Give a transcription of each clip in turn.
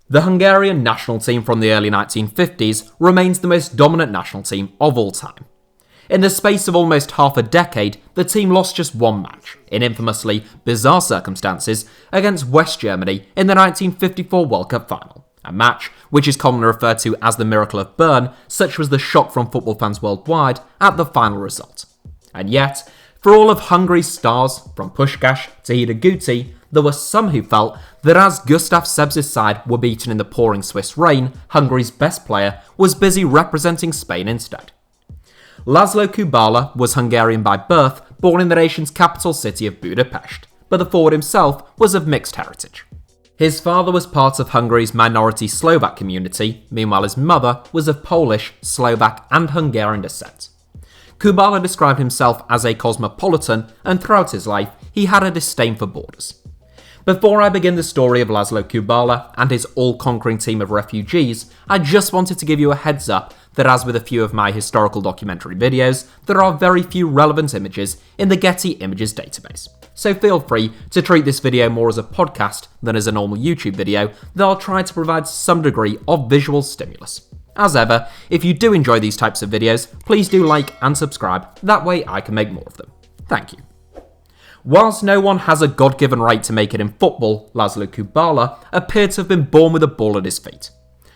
The Hungarian national team from the early 1950s remains the most dominant national team of all time. In the space of almost half a decade, the team lost just one match, in infamously bizarre circumstances, against West Germany in the 1954 World Cup final. A match which is commonly referred to as the Miracle of Bern, such was the shock from football fans worldwide at the final result. And yet, for all of Hungary's stars, from Puskás to Hidegkuti, there were some who felt that as Gustav Sebz's side were beaten in the pouring Swiss rain, Hungary's best player was busy representing Spain instead. László Kubala was Hungarian by birth, born in the nation's capital city of Budapest, but the forward himself was of mixed heritage. His father was part of Hungary's minority Slovak community, meanwhile his mother was of Polish, Slovak and Hungarian descent. Kubala described himself as a cosmopolitan, and throughout his life he had a disdain for borders. Before I begin the story of László Kubala and his all-conquering team of refugees, I just wanted to give you a heads up that, as with a few of my historical documentary videos, there are very few relevant images in the Getty Images database. So feel free to treat this video more as a podcast than as a normal YouTube video that I'll try to provide some degree of visual stimulus. As ever, if you do enjoy these types of videos, please do like and subscribe, that way I can make more of them. Thank you. Whilst no one has a God-given right to make it in football, László Kubala appeared to have been born with a ball at his feet.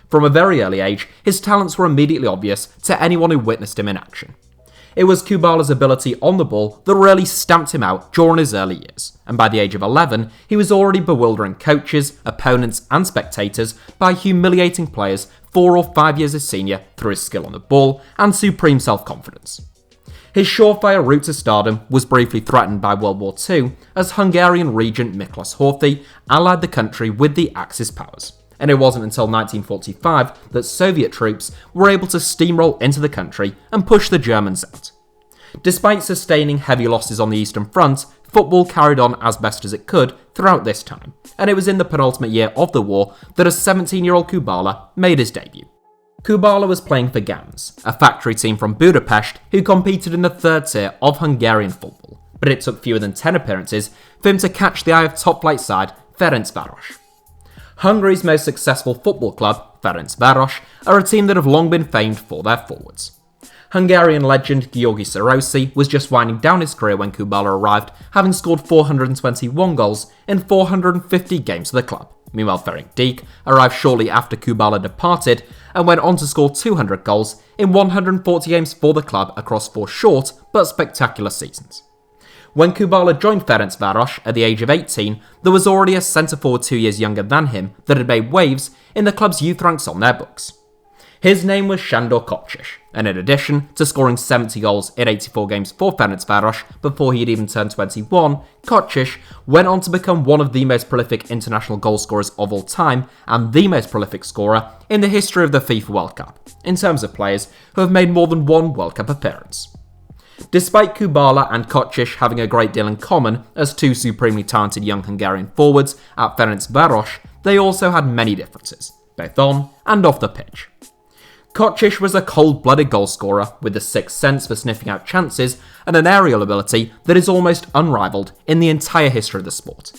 From a very early age, his talents were immediately obvious to anyone who witnessed him in action. It was Kubala's ability on the ball that really stamped him out during his early years, and by the age of 11, he was already bewildering coaches, opponents and spectators by humiliating players 4 or 5 years his senior through his skill on the ball and supreme self-confidence. His surefire route to stardom was briefly threatened by World War II as Hungarian regent Miklos Horthy allied the country with the Axis powers, and it wasn't until 1945 that Soviet troops were able to steamroll into the country and push the Germans out. Despite sustaining heavy losses on the Eastern Front, football carried on as best as it could throughout this time, and it was in the penultimate year of the war that a 17-year-old Kubala made his debut. Kubala was playing for Gans, a factory team from Budapest who competed in the third tier of Hungarian football, but it took fewer than 10 appearances for him to catch the eye of top-flight side Ferencváros. Hungary's most successful football club, Ferencváros, are a team that have long been famed for their forwards. Hungarian legend György Sarosi was just winding down his career when Kubala arrived, having scored 421 goals in 450 games for the club. Meanwhile, Ferenc Dík arrived shortly after Kubala departed and went on to score 200 goals in 140 games for the club across 4 short but spectacular seasons. When Kubala joined Ferencváros at the age of 18, there was already a centre-forward 2 years younger than him that had made waves in the club's youth ranks on their books. His name was Sándor Kocsis, and in addition to scoring 70 goals in 84 games for Ferencváros before he had even turned 21, Kocsis went on to become one of the most prolific international goal scorers of all time and the most prolific scorer in the history of the FIFA World Cup, in terms of players who have made more than one World Cup appearance. Despite Kubala and Kocsis having a great deal in common as 2 supremely talented young Hungarian forwards at Ferencváros, they also had many differences, both on and off the pitch. Kocsis was a cold-blooded goalscorer with a sixth sense for sniffing out chances and an aerial ability that is almost unrivaled in the entire history of the sport.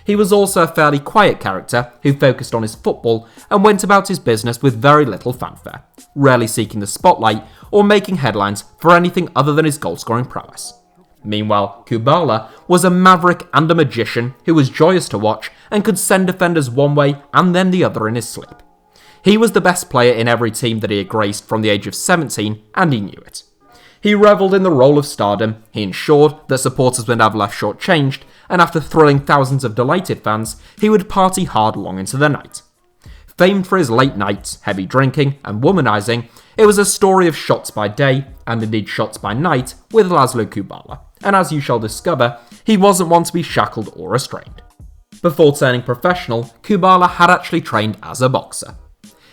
He was also a fairly quiet character who focused on his football and went about his business with very little fanfare, rarely seeking the spotlight or making headlines for anything other than his goal-scoring prowess. Meanwhile, Kubala was a maverick and a magician who was joyous to watch and could send defenders one way and then the other in his sleep. He was the best player in every team that he had graced from the age of 17, and he knew it. He revelled in the role of stardom, he ensured that supporters would have left short-changed, and after thrilling thousands of delighted fans, he would party hard long into the night. Famed for his late nights, heavy drinking, and womanizing, it was a story of shots by day, and indeed shots by night, with László Kubala, and as you shall discover, he wasn't one to be shackled or restrained. Before turning professional, Kubala had actually trained as a boxer.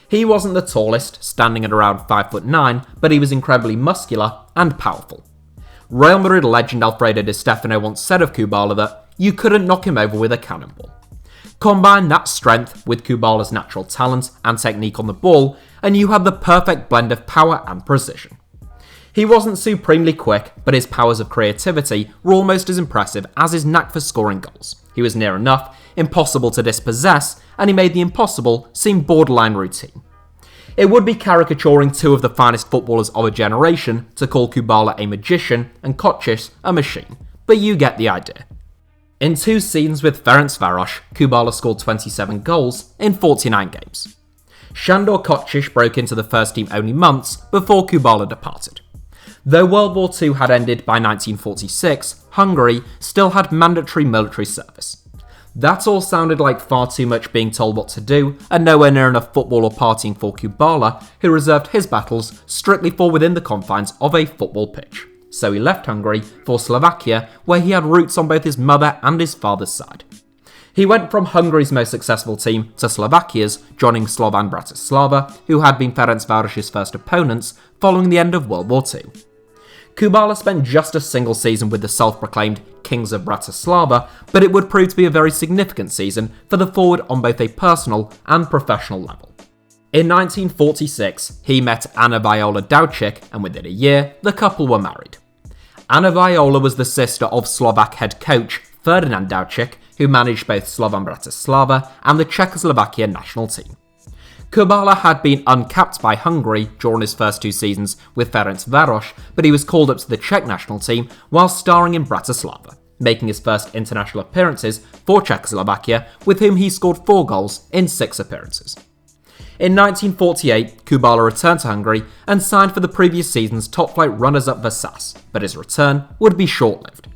He wasn't the tallest, standing at around 5'9", but he was incredibly muscular and powerful. Real Madrid legend Alfredo Di Stefano once said of Kubala that you couldn't knock him over with a cannonball. Combine that strength with Kubala's natural talent and technique on the ball, and you had the perfect blend of power and precision. He wasn't supremely quick, but his powers of creativity were almost as impressive as his knack for scoring goals. He was near enough impossible to dispossess, and he made the impossible seem borderline routine. It would be caricaturing two of the finest footballers of a generation to call Kubala a magician and Kocsis a machine, but you get the idea. In 2 seasons with Ferencváros, Kubala scored 27 goals in 49 games. Sándor Kocsis broke into the first team only months before Kubala departed. Though World War II had ended by 1946, Hungary still had mandatory military service. That all sounded like far too much being told what to do, and nowhere near enough football or partying for Kubala, who reserved his battles strictly for within the confines of a football pitch. So he left Hungary for Slovakia, where he had roots on both his mother and his father's side. He went from Hungary's most successful team to Slovakia's, joining Slovan Bratislava, who had been Ferencváros's first opponents following the end of World War II. Kubala spent just a single season with the self-proclaimed Kings of Bratislava, but it would prove to be a very significant season for the forward on both a personal and professional level. In 1946, he met Anna Viola Daučík, and within a year, the couple were married. Anna Viola was the sister of Slovak head coach Ferdinand Daučík, who managed both Slovan Bratislava and the Czechoslovakia national team. Kubala had been uncapped by Hungary during his first 2 seasons with Ferencváros, but he was called up to the Czech national team while starring in Bratislava, making his first international appearances for Czechoslovakia, with whom he scored 4 goals in 6 appearances. In 1948, Kubala returned to Hungary and signed for the previous season's top-flight runners-up Vasas, but his return would be short-lived.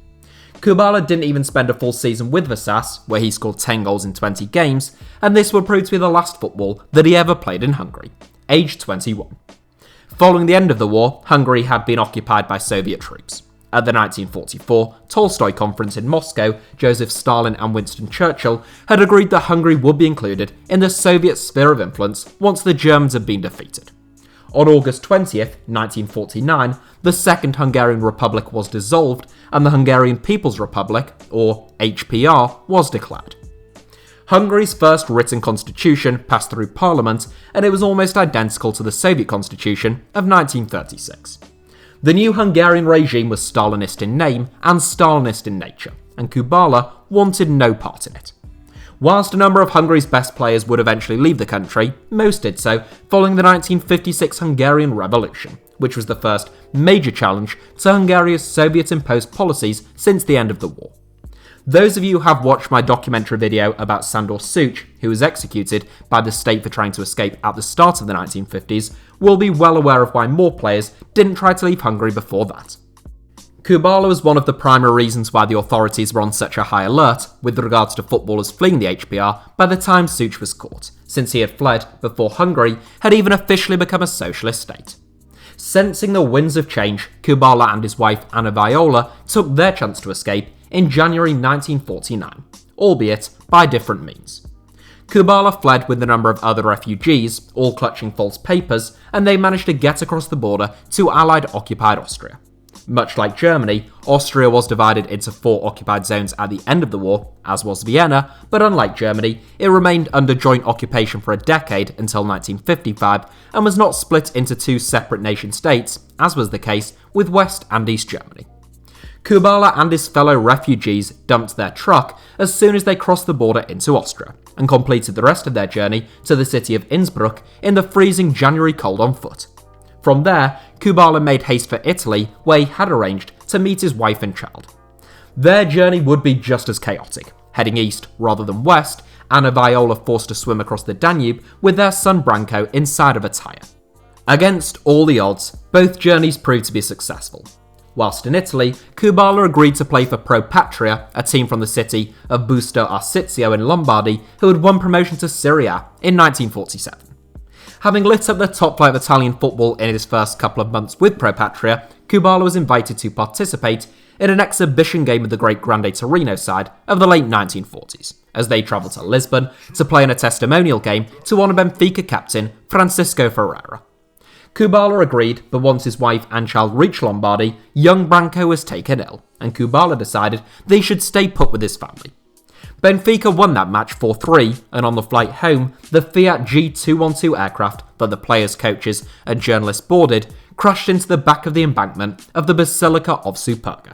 Kubala didn't even spend a full season with Vasas, where he scored 10 goals in 20 games, and this would prove to be the last football that he ever played in Hungary, aged 21. Following the end of the war, Hungary had been occupied by Soviet troops. At the 1944 Tolstoy Conference in Moscow, Joseph Stalin and Winston Churchill had agreed that Hungary would be included in the Soviet sphere of influence once the Germans had been defeated. On August 20th, 1949, the Second Hungarian Republic was dissolved and the Hungarian People's Republic, or HPR, was declared. Hungary's first written constitution passed through parliament, and it was almost identical to the Soviet constitution of 1936. The new Hungarian regime was Stalinist in name and Stalinist in nature, and Kubala wanted no part in it. Whilst a number of Hungary's best players would eventually leave the country, most did so following the 1956 Hungarian Revolution, which was the first major challenge to Hungary's Soviet-imposed policies since the end of the war. Those of you who have watched my documentary video about Sándor Szűcs, who was executed by the state for trying to escape at the start of the 1950s, will be well aware of why more players didn't try to leave Hungary before that. Kubala was one of the primary reasons why the authorities were on such a high alert with regards to footballers fleeing the HPR by the time Szűcs was caught, since he had fled before Hungary had even officially become a socialist state. Sensing the winds of change, Kubala and his wife Anna Viola took their chance to escape in January 1949, albeit by different means. Kubala fled with a number of other refugees, all clutching false papers, and they managed to get across the border to Allied occupied Austria. Much like Germany, Austria was divided into 4 occupied zones at the end of the war, as was Vienna, but unlike Germany, it remained under joint occupation for a decade until 1955 and was not split into 2 separate nation states, as was the case with West and East Germany. Kubala and his fellow refugees dumped their truck as soon as they crossed the border into Austria, and completed the rest of their journey to the city of Innsbruck in the freezing January cold on foot. From there, Kubala made haste for Italy, where he had arranged to meet his wife and child. Their journey would be just as chaotic. Heading east rather than west, Anna Viola forced to swim across the Danube with their son Branko inside of a tyre. Against all the odds, both journeys proved to be successful. Whilst in Italy, Kubala agreed to play for Pro Patria, a team from the city of Busto Arsizio in Lombardy, who had won promotion to Serie A in 1947. Having lit up the top flight of Italian football in his first couple of months with Pro Patria, Kubala was invited to participate in an exhibition game of the great Grande Torino side of the late 1940s, as they travelled to Lisbon to play in a testimonial game to honour Benfica captain Francisco Ferreira. Kubala agreed, but once his wife and child reached Lombardy, young Branko was taken ill, and Kubala decided they should stay put with his family. Benfica won that match 4-3, and on the flight home, the Fiat G212 aircraft that the players, coaches and journalists boarded crashed into the back of the embankment of the Basilica of Superga.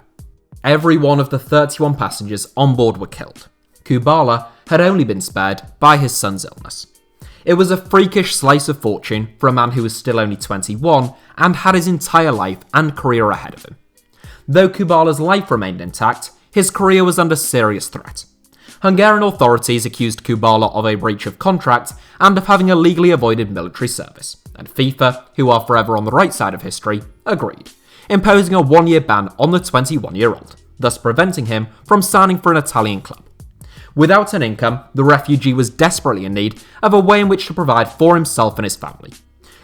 Every one of the 31 passengers on board were killed. Kubala had only been spared by his son's illness. It was a freakish slice of fortune for a man who was still only 21 and had his entire life and career ahead of him. Though Kubala's life remained intact, his career was under serious threat. Hungarian authorities accused Kubala of a breach of contract and of having illegally avoided military service, and FIFA, who are forever on the right side of history, agreed, imposing a 1-year ban on the 21-year-old, thus preventing him from signing for an Italian club. Without an income, the refugee was desperately in need of a way in which to provide for himself and his family.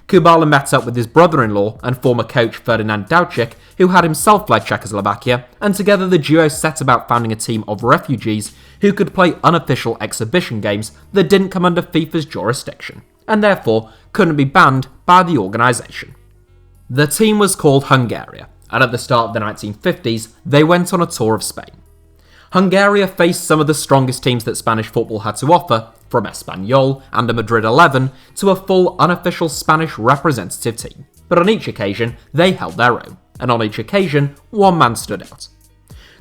Kubala met up with his brother-in-law and former coach Ferdinand Daučić, who had himself fled Czechoslovakia, and together the duo set about founding a team of refugees who could play unofficial exhibition games that didn't come under FIFA's jurisdiction, and therefore couldn't be banned by the organisation. The team was called Hungaria, and at the start of the 1950s, they went on a tour of Spain. Hungaria faced some of the strongest teams that Spanish football had to offer, from Espanyol and a Madrid 11 to a full unofficial Spanish representative team. But on each occasion, they held their own, and on each occasion, one man stood out.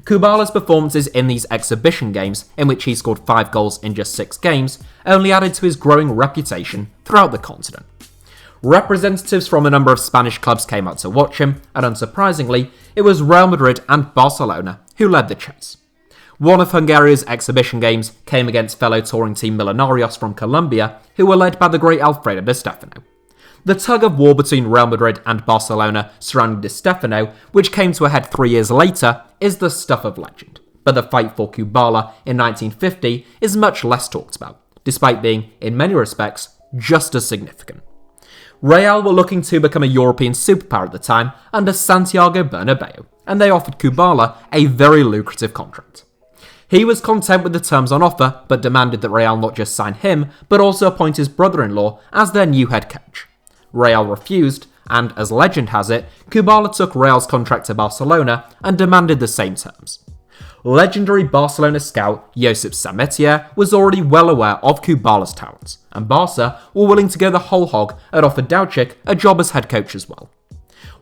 Kubala's performances in these exhibition games, in which he scored 5 goals in just 6 games, only added to his growing reputation throughout the continent. Representatives from a number of Spanish clubs came out to watch him, and unsurprisingly, it was Real Madrid and Barcelona who led the chase. One of Hungaria's exhibition games came against fellow touring team Millonarios from Colombia, who were led by the great Alfredo Di Stefano. The tug-of-war between Real Madrid and Barcelona surrounding Di Stefano, which came to a head 3 years later, is the stuff of legend. But the fight for Kubala in 1950 is much less talked about, despite being, in many respects, just as significant. Real were looking to become a European superpower at the time under Santiago Bernabeu, and they offered Kubala a very lucrative contract. He was content with the terms on offer, but demanded that Real not just sign him, but also appoint his brother-in-law as their new head coach. Real refused, and as legend has it, Kubala took Real's contract to Barcelona and demanded the same terms. Legendary Barcelona scout Josip Samitier was already well aware of Kubala's talents, and Barca were willing to go the whole hog and offer Daučić a job as head coach as well.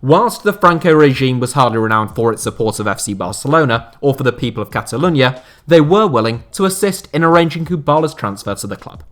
Whilst the Franco regime was hardly renowned for its support of FC Barcelona or for the people of Catalonia, they were willing to assist in arranging Kubala's transfer to the club.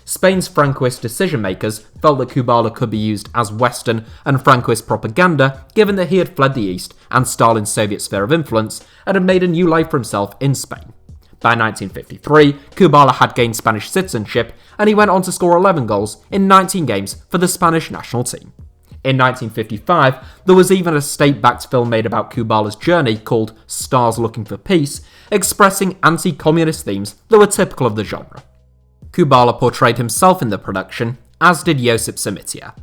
Spain's Francoist decision-makers felt that Kubala could be used as Western and Francoist propaganda, given that he had fled the East and Stalin's Soviet sphere of influence and had made a new life for himself in Spain. By 1953, Kubala had gained Spanish citizenship, and he went on to score 11 goals in 19 games for the Spanish national team. In 1955, there was even a state-backed film made about Kubala's journey called Stars Looking for Peace, expressing anti-communist themes that were typical of the genre. Kubala portrayed himself in the production, as did Josip Samitier.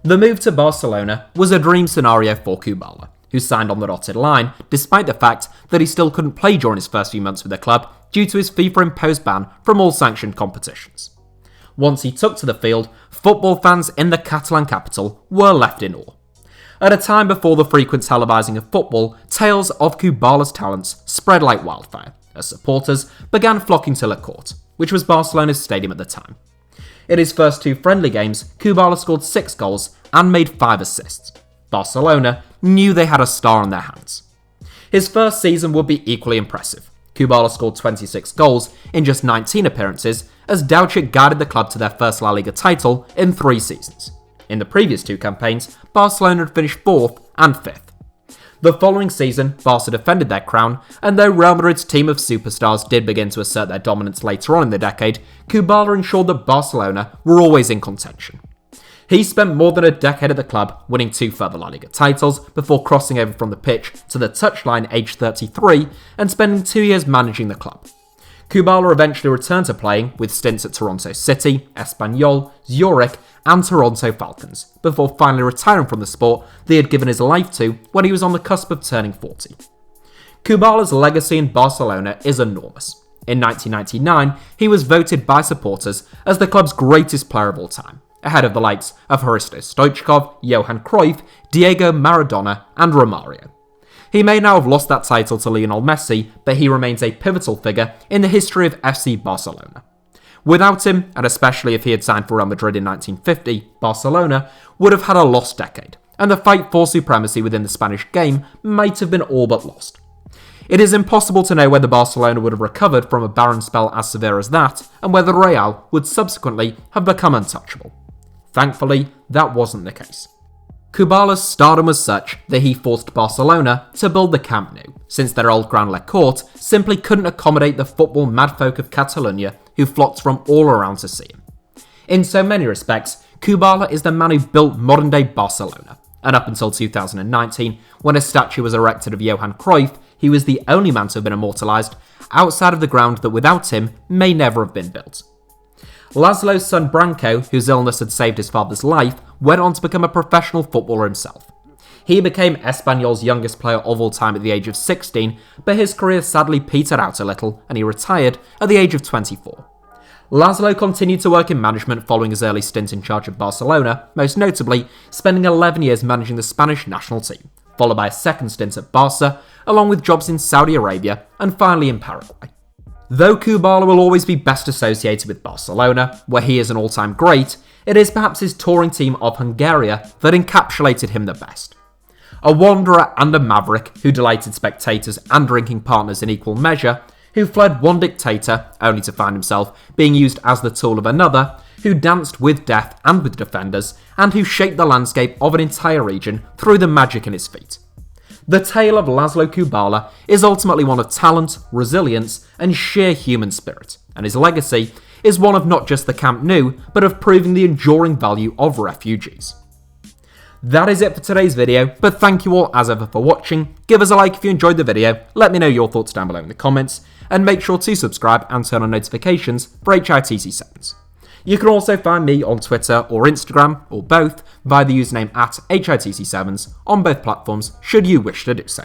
The move to Barcelona was a dream scenario for Kubala, who signed on the dotted line, despite the fact that he still couldn't play during his first few months with the club due to his FIFA-imposed ban from all sanctioned competitions. Once he took to the field, football fans in the Catalan capital were left in awe. At a time before the frequent televising of football, tales of Kubala's talents spread like wildfire, as supporters began flocking to La Court, which was Barcelona's stadium at the time. In his first 2 friendly games, Kubala scored 6 goals and made 5 assists. Barcelona knew they had a star on their hands. His first season would be equally impressive. Kubala scored 26 goals in just 19 appearances, as Daučić guided the club to their first La Liga title in 3 seasons. In the previous 2 campaigns, Barcelona had finished 4th and 5th. The following season, Barca defended their crown, and though Real Madrid's team of superstars did begin to assert their dominance later on in the decade, Kubala ensured that Barcelona were always in contention. He spent more than a decade at the club, winning 2 further La Liga titles before crossing over from the pitch to the touchline aged 33 and spending 2 years managing the club. Kubala eventually returned to playing with stints at Toronto City, Espanyol, Zurich and Toronto Falcons, before finally retiring from the sport that he had given his life to when he was on the cusp of turning 40. Kubala's legacy in Barcelona is enormous. In 1999, he was voted by supporters as the club's greatest player of all time, ahead of the likes of Hristo Stoichkov, Johan Cruyff, Diego Maradona and Romario. He may now have lost that title to Lionel Messi, but he remains a pivotal figure in the history of FC Barcelona. Without him, and especially if he had signed for Real Madrid in 1950, Barcelona would have had a lost decade, and the fight for supremacy within the Spanish game might have been all but lost. It is impossible to know whether Barcelona would have recovered from a barren spell as severe as that, and whether Real would subsequently have become untouchable. Thankfully, that wasn't the case. Kubala's stardom was such that he forced Barcelona to build the Camp Nou, since their old ground Le Court simply couldn't accommodate the football madfolk of Catalonia who flocked from all around to see him. In so many respects, Kubala is the man who built modern-day Barcelona, and up until 2019, when a statue was erected of Johan Cruyff, he was the only man to have been immortalised outside of the ground that without him may never have been built. László's son Branko, whose illness had saved his father's life, went on to become a professional footballer himself. He became Espanyol's youngest player of all time at the age of 16, but his career sadly petered out a little and he retired at the age of 24. László continued to work in management following his early stint in charge of Barcelona, most notably spending 11 years managing the Spanish national team, followed by a second stint at Barca, along with jobs in Saudi Arabia and finally in Paraguay. Though Kubala will always be best associated with Barcelona, where he is an all-time great, it is perhaps his touring team of Hungaria that encapsulated him the best. A wanderer and a maverick who delighted spectators and drinking partners in equal measure, who fled one dictator only to find himself being used as the tool of another, who danced with death and with defenders, and who shaped the landscape of an entire region through the magic in his feet. The tale of László Kubala is ultimately one of talent, resilience, and sheer human spirit, and his legacy is one of not just the Camp Nou, but of proving the enduring value of refugees. That is it for today's video, but thank you all as ever for watching. Give us a like if you enjoyed the video, let me know your thoughts down below in the comments, and make sure to subscribe and turn on notifications for HITC Sevens. You can also find me on Twitter or Instagram, or both, via the username @HITC Sevens on both platforms should you wish to do so.